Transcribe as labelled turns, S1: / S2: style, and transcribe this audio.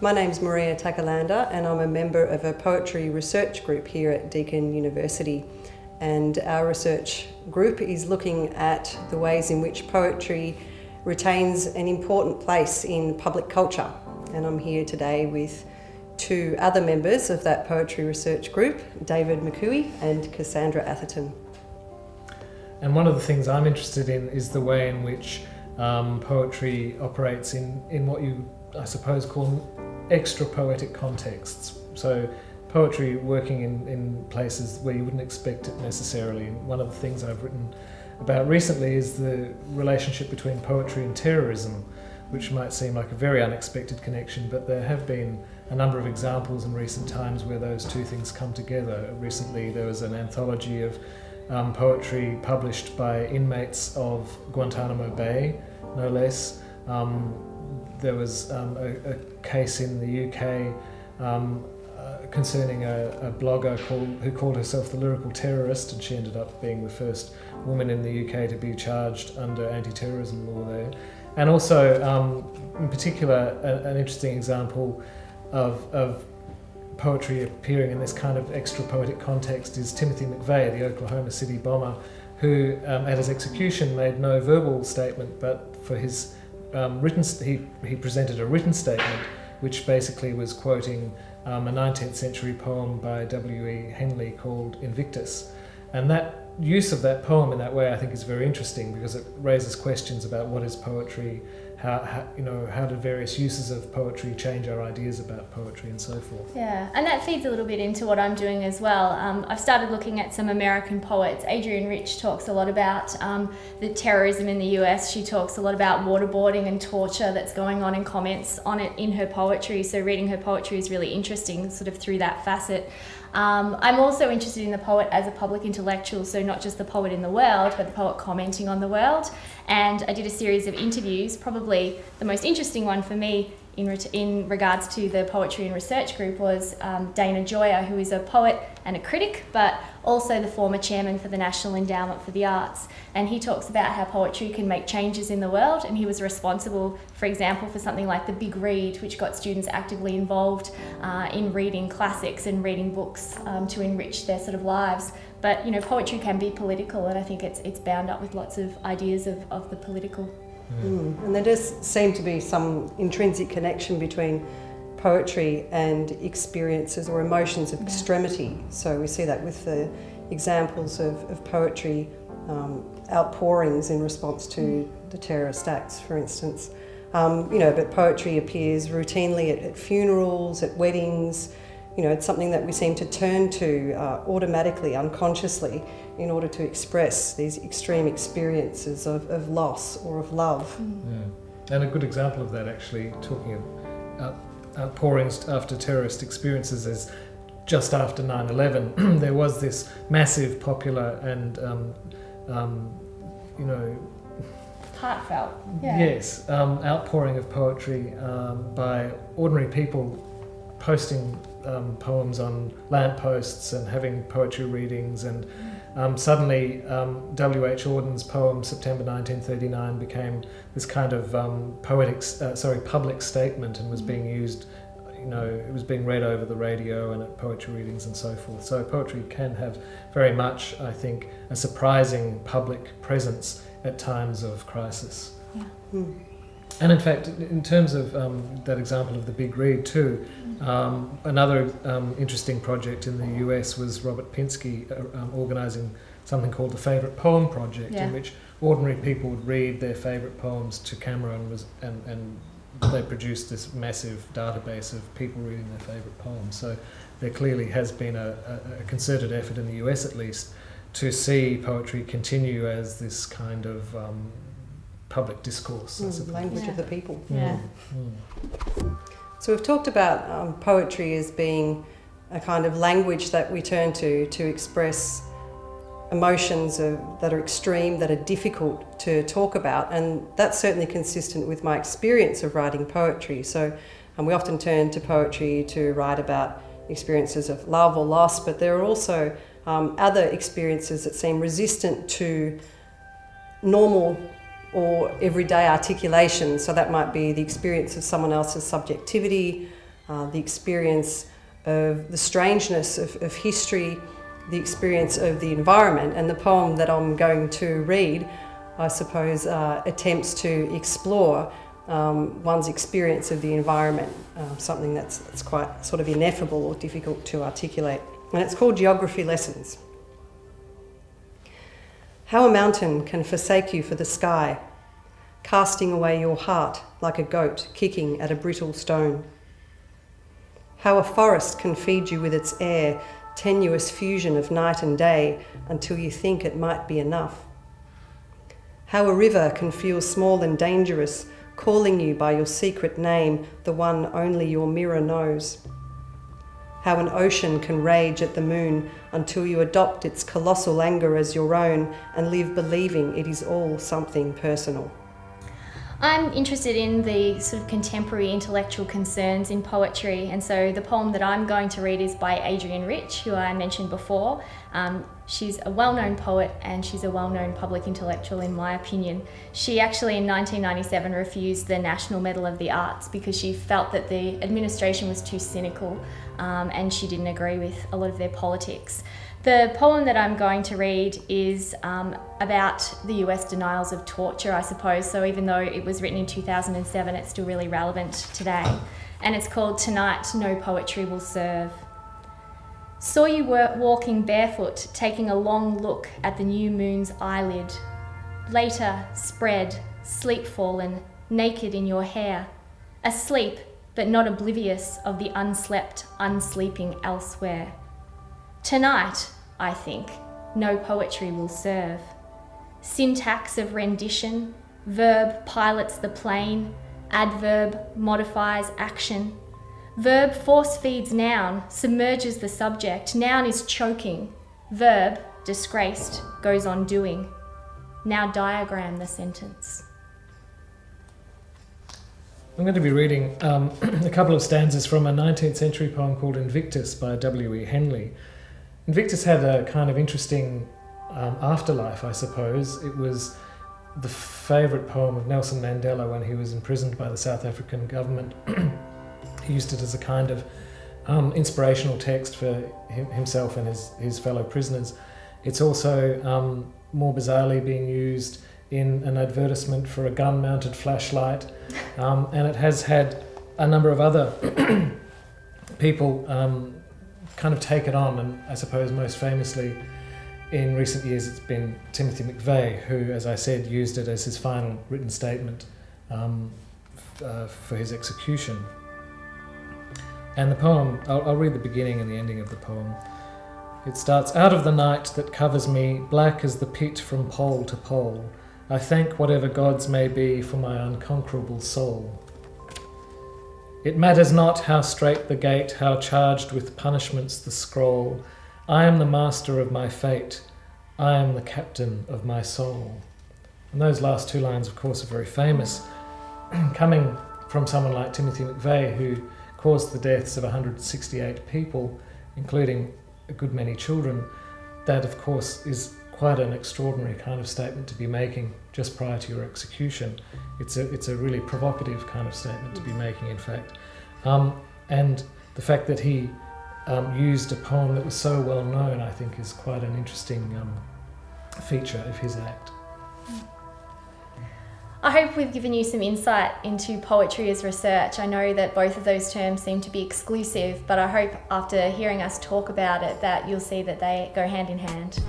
S1: My name's Maria Takalanda and I'm a member of a poetry research group here at Deakin University. And our research group is looking at the ways in which poetry retains an important place in public culture. And I'm here today with two other members of that poetry research group, David McCooey and Cassandra Atherton.
S2: And one of the things I'm interested in is the way in which poetry operates in what you, I suppose, call extra poetic contexts. So poetry working in places where you wouldn't expect it necessarily. And one of the things I've written about recently is the relationship between poetry and terrorism, which might seem like a very unexpected connection, but there have been a number of examples in recent times where those two things come together. Recently there was an anthology of poetry published by inmates of Guantanamo Bay, no less. There was a case in the UK concerning a blogger who called herself the Lyrical Terrorist, and she ended up being the first woman in the UK to be charged under anti-terrorism law there. And also, in particular, an interesting example of poetry appearing in this kind of extra poetic context is Timothy McVeigh, the Oklahoma City bomber, who at his execution made no verbal statement, but for his he presented a written statement which basically was quoting a 19th century poem by W.E. Henley called Invictus. And that use of that poem in that way I think is very interesting because it raises questions about what is poetry, how do various uses of poetry change our ideas about poetry and so forth.
S3: Yeah, and that feeds a little bit into what I'm doing as well. I've started looking at some American poets. Adrienne Rich talks a lot about the terrorism in the US. She talks a lot about waterboarding and torture that's going on and comments on it in her poetry. So reading her poetry is really interesting sort of through that facet. I'm also interested in the poet as a public intellectual, so not just the poet in the world, but the poet commenting on the world. And I did a series of interviews. Probably the most interesting one for me in regards to the poetry and research group was Dana Gioia, who is a poet and a critic, but also the former chairman for the National Endowment for the Arts. And he talks about how poetry can make changes in the world, and he was responsible, for example, for something like the Big Read, which got students actively involved in reading classics and reading books to enrich their sort of lives. But poetry can be political, and I think it's bound up with lots of ideas of the political.
S1: And there does seem to be some intrinsic connection between poetry and experiences or emotions of extremity. So we see that with the examples of poetry outpourings in response to the terrorist acts, for instance. But poetry appears routinely at funerals, at weddings. It's something that we seem to turn to automatically, unconsciously, in order to express these extreme experiences of loss or of love.
S2: Yeah. And a good example of that, actually, talking of outpourings after terrorist experiences, is just after 9/11. There was this massive, popular and,
S3: heartfelt.
S2: Yes, outpouring of poetry by ordinary people posting poems on lampposts and having poetry readings, and suddenly W.H. Auden's poem September 1939 became this kind of public statement and was being used, it was being read over the radio and at poetry readings and so forth. So poetry can have very much, I think, a surprising public presence at times of crisis.
S3: Yeah.
S2: And in fact, in terms of that example of the Big Read too, another interesting project in the US was Robert Pinsky organising something called the Favourite Poem Project, in which ordinary people would read their favourite poems to camera, and they produced this massive database of people reading their favourite poems. So there clearly has been a concerted effort in the US at least to see poetry continue as this kind of public discourse.
S1: Language of the people.
S3: Yeah.
S1: So we've talked about poetry as being a kind of language that we turn to express emotions that are extreme, that are difficult to talk about, and that's certainly consistent with my experience of writing poetry. So we often turn to poetry to write about experiences of love or loss, but there are also other experiences that seem resistant to normal or everyday articulation. So that might be the experience of someone else's subjectivity, the experience of the strangeness of history, the experience of the environment. And the poem that I'm going to read, I suppose, attempts to explore one's experience of the environment, something that's quite sort of ineffable or difficult to articulate. And it's called Geography Lessons. How a mountain can forsake you for the sky, casting away your heart like a goat kicking at a brittle stone. How a forest can feed you with its air, tenuous fusion of night and day, until you think it might be enough. How a river can feel small and dangerous, calling you by your secret name, the one only your mirror knows. How an ocean can rage at the moon until you adopt its colossal anger as your own and live believing it is all something personal.
S3: I'm interested in the sort of contemporary intellectual concerns in poetry, and so the poem that I'm going to read is by Adrienne Rich, who I mentioned before. She's a well-known poet and she's a well-known public intellectual in my opinion. She actually in 1997 refused the National Medal of the Arts because she felt that the administration was too cynical and she didn't agree with a lot of their politics. The poem that I'm going to read is about the US denials of torture, I suppose, so even though it was written in 2007, it's still really relevant today. And it's called Tonight No Poetry Will Serve. Saw you walking barefoot, taking a long look at the new moon's eyelid. Later, spread, sleep-fallen, naked in your hair. Asleep, but not oblivious of the unslept, unsleeping elsewhere. Tonight, I think, no poetry will serve. Syntax of rendition, verb pilots the plane, adverb modifies action. Verb force feeds noun, submerges the subject, noun is choking. Verb, disgraced, goes on doing. Now diagram the sentence.
S2: I'm going to be reading a couple of stanzas from a 19th century poem called Invictus by W.E. Henley. Invictus had a kind of interesting afterlife, I suppose. It was the favourite poem of Nelson Mandela when he was imprisoned by the South African government. He used it as a kind of inspirational text for himself and his fellow prisoners. It's also more bizarrely being used in an advertisement for a gun-mounted flashlight, and it has had a number of other people kind of take it on, and I suppose most famously in recent years it's been Timothy McVeigh, who, as I said, used it as his final written statement for his execution. And the poem, I'll read the beginning and the ending of the poem. It starts, "Out of the night that covers me, black as the pit from pole to pole, I thank whatever gods may be for my unconquerable soul. It matters not how strait the gate, how charged with punishments the scroll. I am the master of my fate, I am the captain of my soul." And those last two lines, of course, are very famous, coming from someone like Timothy McVeigh, who caused the deaths of 168 people, including a good many children. That, of course, is quite an extraordinary kind of statement to be making just prior to your execution. It's a really provocative kind of statement to be making, in fact. And the fact that he used a poem that was so well known, I think, is quite an interesting feature of his act.
S3: I hope we've given you some insight into poetry as research. I know that both of those terms seem to be exclusive, but I hope after hearing us talk about it that you'll see that they go hand in hand.